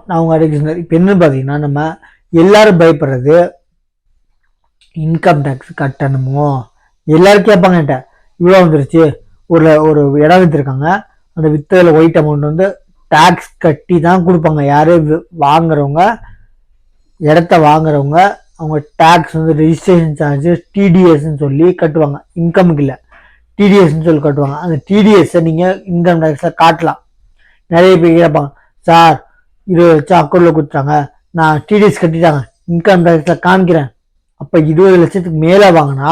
நான் உங்க அடிக்க சொன்னேன். இப்போ என்னன்னு பார்த்தீங்கன்னா, நம்ம எல்லாரும் பயப்படுறது இன்கம் டேக்ஸ் கட்டணுமோ. எல்லாரும் கேட்பாங்க என்கிட்ட, இவ்வளோ வந்துருச்சு, ஒரு ஒரு இடம் விற்றுருக்காங்க, அந்த வித்ததில் ஒயிட் அமௌண்ட் வந்து டேக்ஸ் கட்டி தான் கொடுப்பாங்க. யாரும் வாங்குறவங்க, இடத்த வாங்குறவங்க அவங்க டேக்ஸ் வந்து ரெஜிஸ்ட்ரேஷன் சார்ஜஸ் டிடிஎஸ்ன்னு சொல்லி கட்டுவாங்க. இன்கமுக்கு இல்லை, டிடிஎஸ்ன்னு சொல்லி கட்டுவாங்க. அந்த டிடிஎஸ்ஸை நீங்கள் இன்கம் டேக்ஸில் காட்டலாம். நிறைய பேர் கேட்பாங்க, சார் 20 லட்சம் அக்கௌண்ட்டில் கொடுத்துட்டாங்க, நான் டிடிஎஸ் கட்டிட்டாங்க, இன்கம் டேக்ஸில் காமிக்கிறேன். அப்போ 20 லட்சத்துக்கு மேலே வாங்கினா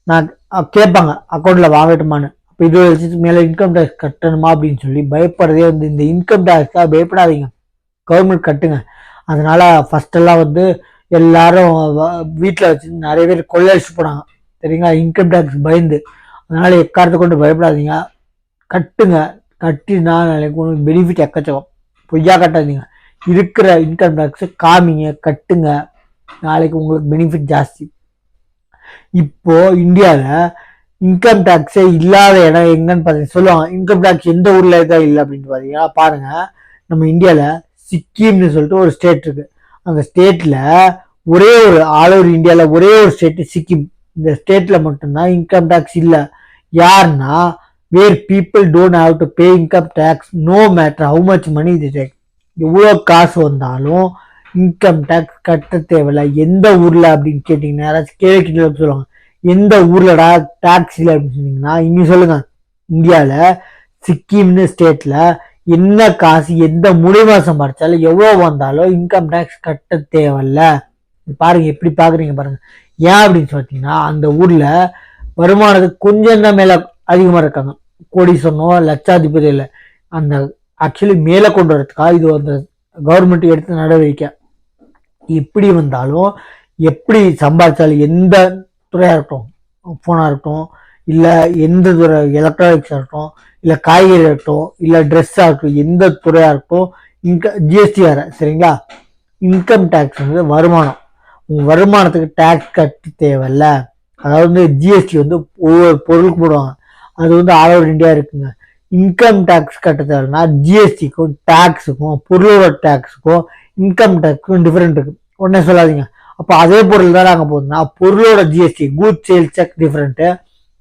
நான் கேட்பாங்க அக்கௌண்ட்டில் வாங்கட்டுமான்னு. அப்போ 20 லட்சத்துக்கு மேலே இன்கம் டேக்ஸ் கட்டணுமா அப்படின்னு சொல்லி பயப்படுறதே வந்து இந்த இன்கம் டேக்ஸாக பயப்படாதீங்க, கவர்மெண்ட் கட்டுங்க. அதனால ஃபஸ்ட்டெல்லாம் வந்து எல்லாரும் வீட்டில் வச்சு நிறைய பேர் கொள்ளடிச்சு போனாங்க, சரிங்களா, இன்கம் டேக்ஸ் பயந்து. அதனால எக்காரத்தை கொண்டு பயப்படாதீங்க, கட்டுங்க. கட்டினா நாளைக்கு உங்களுக்கு பெனிஃபிட் எக்கச்சக்கம். பொய்யா கட்டாதீங்க, இருக்கிற இன்கம் டேக்ஸை காமிங்க, கட்டுங்க, நாளைக்கு உங்களுக்கு பெனிஃபிட் ஜாஸ்தி. இப்போ இந்தியாவில் இன்கம் டேக்ஸே இல்லாத இடம் எங்கன்னு பார்த்தீங்கன்னா சொல்லுவாங்க, இன்கம் டேக்ஸ் எந்த ஊரில் இருக்கா இல்லை அப்படின்னு பார்த்தீங்கன்னா பாருங்க, நம்ம இந்தியாவில் சிக்கிம்னு சொல்லிட்டு ஒரு ஸ்டேட் இருக்கு. அந்த ஸ்டேட்ல ஒரே ஒரு ஆல் ஓவர் இந்தியாவில் ஒரே ஒரு ஸ்டேட் சிக்கிம். இந்த ஸ்டேட்ல மட்டும்தான் இன்கம் டேக்ஸ் இல்லை. யாருன்னா, where people don't have to pay income tax no matter how much money இது டேக். எவ்வளோ காசு வந்தாலும் இன்கம் டேக்ஸ் கட்ட தேவையில்லை. எந்த ஊர்ல அப்படின்னு கேட்டீங்கன்னா, யாராச்சும் கேள்வி சொல்லுவாங்க, எந்த ஊர்லடா டேக்ஸ் இல்லை அப்படின்னு சொன்னீங்கன்னா, இன்னும் சொல்லுங்க, இந்தியாவில் சிக்கிம்னு ஸ்டேட்ல என்ன காசு எந்த முழு மாசம் படிச்சாலும் எவ்வளோ வந்தாலும் இன்கம் டேக்ஸ் கட்ட தேவையில்ல. பாருங்க எப்படி பாக்குறீங்க பாருங்க. ஏன் அப்படின்னு பார்த்தீங்கன்னா, அந்த ஊர்ல வருமானத்துக்கு கொஞ்சம் தான் மேல அதிகமா இருக்காங்க, கோடீஸ்வரனோ லட்சாதிபதி இல்லை. அந்த ஆக்சுவலி மேலே கொண்டு வரதுக்காக இது அந்த கவர்மெண்ட் எடுத்த நடவடிக்கை. எப்படி வந்தாலும் எப்படி சம்பாதிச்சாலும் எந்த துறையாக இருக்கட்டும், ஃபோனாக இருக்கட்டும், இல்லை எந்த துறை எலக்ட்ரானிக்ஸாக இருக்கட்டும், இல்லை காய்கறி இருக்கட்டும், இல்லை ட்ரெஸ்ஸாக இருக்கட்டும், எந்த துறையாக இருக்கட்டும், ஜிஎஸ்டி வேறு, சரிங்களா. இன்கம் டேக்ஸ் வந்து வருமானம், உங்கள் வருமானத்துக்கு டேக்ஸ் கட்டி தேவையில்ல. அதாவது ஜிஎஸ்டி வந்து ஒவ்வொரு பொருளுக்கு போடுவாங்க, அது வந்து ஆல் ஓவர் இந்தியா இருக்குங்க. இன்கம் டேக்ஸ் கட்ட தேவைன்னா ஜிஎஸ்டிக்கும் டேக்ஸுக்கும் பொருளோட டேக்ஸுக்கும் இன்கம் டேக்ஸுக்கும் டிஃப்ரெண்ட் இருக்கு. உடனே சொல்லாதீங்க, அப்போ அதே பொருள் தான் நாங்கள் போகுதுன்னா பொருளோட GST good sales tax different,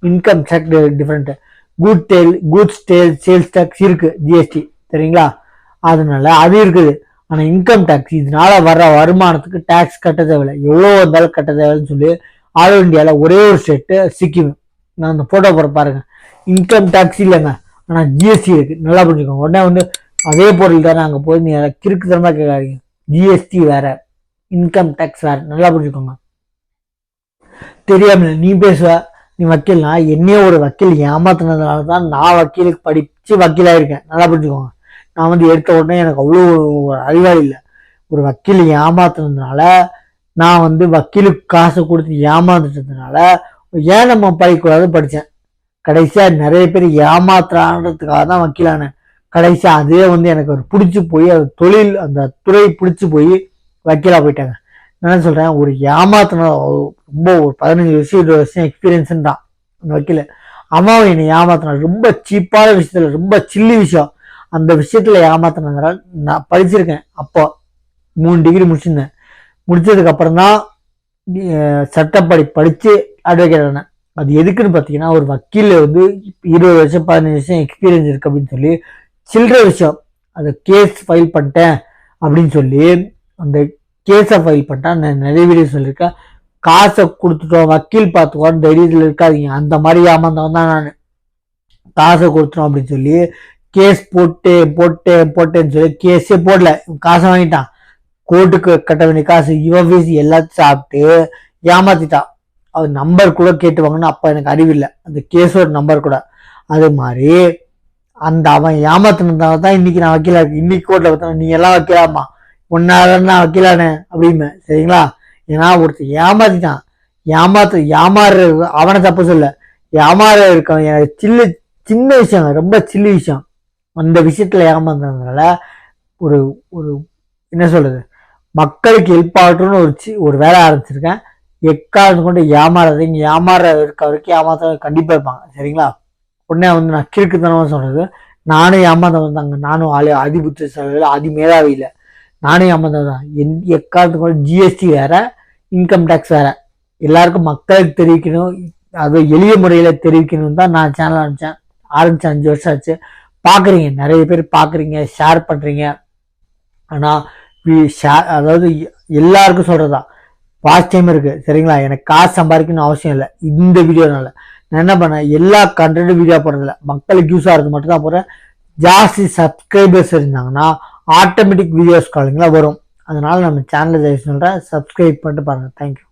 income tax different. Goods sales tax இருக்கு ஜிஎஸ்டி, சரிங்களா, அதனால அது இருக்குது. ஆனால் இன்கம் டேக்ஸ் இதனால வர்ற வருமானத்துக்கு டேக்ஸ் கட்ட தேவையில்லை, எவ்வளோ வந்தாலும் கட்ட தேவையில்லைன்னு சொல்லி ஆல் ஓவர் இந்தியாவில் ஒரே ஒரு ஸ்டேட்டு சிக்கிம். நான் அந்த ஃபோட்டோ போட பாருங்க, இன்கம் டேக்ஸ் இல்லைங்க, ஆனால் ஜிஎஸ்டி இருக்கு, நல்லா புரிஞ்சுக்கோங்க. உடனே வந்து அதே பொருள் தானே அங்கே போய் நீ கிறுக்குத்தனமா கேட்காதீங்க, ஜிஎஸ்டி வேற இன்கம் டேக்ஸ் வேற, நல்லா புரிஞ்சுக்கோங்க. தெரியாம நீ பேசுவ, நீ வக்கீல்னா என்னையே ஒரு வக்கீல் ஏமாத்தினதுனால தான் நான் வக்கீலுக்கு படிச்சு வக்கீலாயிருக்கேன், நல்லா புரிஞ்சுக்கோங்க. நான் வந்து எடுத்த உடனே எனக்கு அவ்வளோ அறிவாளி இல்லை. ஒரு வக்கீல் ஏமாத்தினதுனால, நான் வந்து வக்கீலுக்கு காசு கொடுத்து ஏமாந்துட்டதுனால ஏன் நம்ம படிக்கூடாது படித்தேன். கடைசியா நிறைய பேர் ஏமாத்துறான்றதுக்காக தான் வக்கீலானேன். கடைசியா அதே வந்து எனக்கு ஒரு பிடிச்சி போய் அது தொழில் அந்த துறை பிடிச்சி போய் வக்கீலா போயிட்டாங்க. நான் சொல்றேன், ஒரு ஏமாத்தின ரொம்ப ஒரு 15 வருஷம் 20 வருஷம் எக்ஸ்பீரியன்ஸ் தான் அந்த வக்கீல. அவன் என்னை ஏமாத்தின ரொம்ப சீப்பான விஷயத்துல, ரொம்ப சில்லி விஷயம், அந்த விஷயத்துல ஏமாத்தினதுனால நான் படிச்சிருக்கேன். அப்போ 3 டிகிரி முடிச்சிருந்தேன். முடிச்சதுக்கு அப்புறம் தான் சட்டப்படி படிச்சு அட்வொகேட் ஆனேன். அது எதுக்குன்னு பார்த்தீங்கன்னா, ஒரு வக்கீல் வந்து 20 வருஷம் 15 வருஷம் எக்ஸ்பீரியன்ஸ் இருக்கு அப்படின்னு சொல்லி சில்லற விஷயம், அந்த கேஸ் ஃபைல் பண்ணிட்டேன் அப்படின்னு சொல்லி அந்த கேஸை ஃபைல் பண்ணிட்டா, நான் நிறைய வீடியோ சொல்லியிருக்கேன், காசை கொடுத்துட்டோம் வக்கீல் பார்த்துக்கோன்னு தைரியத்தில் இருக்காதீங்க. அந்த மாதிரி ஏமாந்தவன் தான் நான். காசை கொடுத்துட்டோம் அப்படின்னு சொல்லி கேஸ் போட்டேன்னு சொல்லி கேஸே போடல, காசை வாங்கிட்டான், கோர்ட்டுக்கு கட்ட வேண்டிய காசு இவன் ஃபீஸ் எல்லாத்தையும் சாப்பிட்டு ஏமாத்திட்டான். அது நம்பர் கூட கேட்டுவாங்கன்னு அப்போ எனக்கு அறிவில்லை, அந்த கேஸோட நம்பர் கூட. அது மாதிரி அந்த அவன் ஏமாத்தினதால தான் இன்னைக்கு நான் வக்கீலா இருக்கு. இன்னைக்கு கோர்ட்ல பார்த்தா நீ எல்லாம் வக்கீலாமா, ஒன்னாதான் நான் வக்கீலானே அப்படின்னு, சரிங்களா. ஏன்னா ஒருத்தர் ஏமாத்திட்டான், ஏமாறு அவனை தப்பு சொல்ல, ஏமாற இருக்கான். எனக்கு சின்ன விஷயம், ரொம்ப சில்லி விஷயம், அந்த விஷயத்துல ஏமாந்ததுனால ஒரு ஒரு என்ன சொல்றது, மக்களுக்கு ஹெல்ப் ஆகட்டும்னு ஒரு வேலை ஆரம்பிச்சிருக்கேன். எக்காரணம் கொண்டு ஏமாறாதீங்க, ஏமாற இருக்க வரைக்கும் ஏமாத்த கண்டிப்பா இருப்பாங்க, சரிங்களா. உடனே வந்து நான் கிறுக்குத்தனமா சொல்றது, நானும் ஏமாந்த வந்தாங்க, நானும் அதிபுத்திசாலியில் அதிமேதாவி இல்லை. நானே ஏமாந்தது தான். எக்காலத்துக்கு ஜிஎஸ்டி வேற, இன்கம் டேக்ஸ் வேற, எல்லாருக்கும் மக்களுக்கு தெரிவிக்கணும், அது எளிய முறையில் தெரிவிக்கணும் தான் நான் சேனல் ஆரம்பித்தேன் 5 வருஷம் ஆச்சு. பார்க்குறீங்க, நிறைய பேர் பார்க்குறீங்க, ஷேர் பண்ணுறீங்க. ஆனால் அதாவது எல்லாருக்கும் சொல்கிறதா, வாட்ச் டைம் இருக்குது சரிங்களா. எனக்கு காசு சம்பாதிக்கணும்னு அவசியம் இல்லை இந்த வீடியோனால. நான் என்ன பண்ணேன், எல்லா கண்டென்ட்டும் வீடியோ போடுறதில்ல, மக்களுக்கு யூஸ் ஆகிறது மட்டும் தான் போடுறேன். ஜாஸ்தி சப்ஸ்கிரைபர்ஸ் இருந்தாங்கன்னா ஆட்டோமேட்டிக் வீடியோஸ் காலிங்களா வரும். அதனால நம்ம சேனலை சொல்கிறேன், சப்ஸ்கிரைப் பண்ணிட்டு பாருங்கள். தேங்க்யூ.